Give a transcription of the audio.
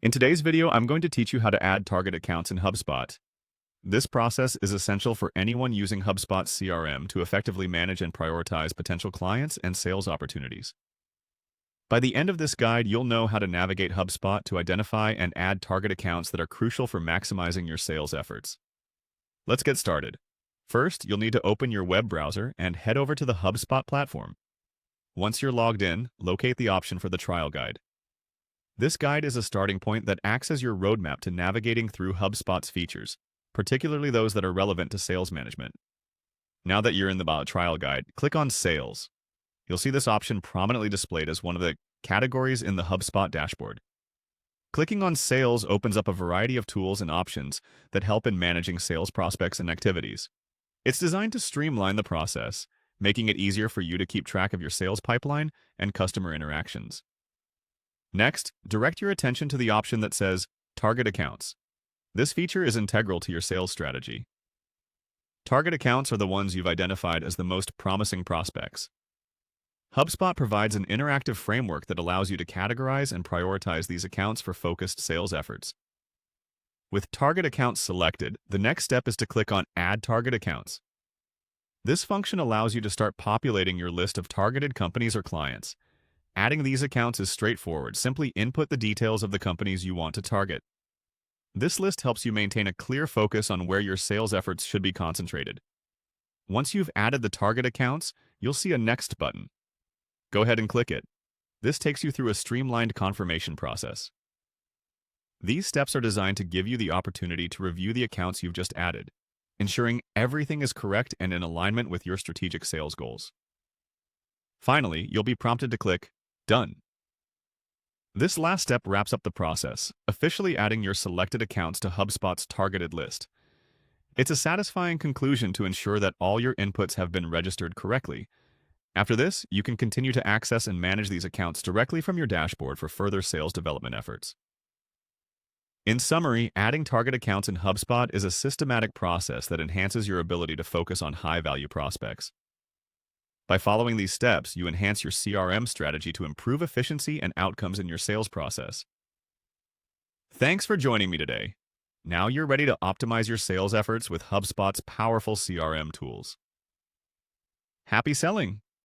In today's video, I'm going to teach you how to add target accounts in HubSpot. This process is essential for anyone using HubSpot's CRM to effectively manage and prioritize potential clients and sales opportunities. By the end of this guide, you'll know how to navigate HubSpot to identify and add target accounts that are crucial for maximizing your sales efforts. Let's get started. First, you'll need to open your web browser and head over to the HubSpot platform. Once you're logged in, locate the option for the trial guide. This guide is a starting point that acts as your roadmap to navigating through HubSpot's features, particularly those that are relevant to sales management. Now that you're in the trial guide, click on Sales. You'll see this option prominently displayed as one of the categories in the HubSpot dashboard. Clicking on Sales opens up a variety of tools and options that help in managing sales prospects and activities. It's designed to streamline the process, making it easier for you to keep track of your sales pipeline and customer interactions. Next, direct your attention to the option that says Target Accounts. This feature is integral to your sales strategy. Target accounts are the ones you've identified as the most promising prospects. HubSpot provides an interactive framework that allows you to categorize and prioritize these accounts for focused sales efforts. With target accounts selected, the next step is to click on Add Target Accounts. This function allows you to start populating your list of targeted companies or clients. Adding these accounts is straightforward. Simply input the details of the companies you want to target. This list helps you maintain a clear focus on where your sales efforts should be concentrated. Once you've added the target accounts, you'll see a Next button. Go ahead and click it. This takes you through a streamlined confirmation process. These steps are designed to give you the opportunity to review the accounts you've just added, ensuring everything is correct and in alignment with your strategic sales goals. Finally, you'll be prompted to click Done. This last step wraps up the process, officially adding your selected accounts to HubSpot's targeted list. It's a satisfying conclusion to ensure that all your inputs have been registered correctly. After this, you can continue to access and manage these accounts directly from your dashboard for further sales development efforts. In summary, adding target accounts in HubSpot is a systematic process that enhances your ability to focus on high-value prospects. By following these steps, you enhance your CRM strategy to improve efficiency and outcomes in your sales process. Thanks for joining me today. Now you're ready to optimize your sales efforts with HubSpot's powerful CRM tools. Happy selling!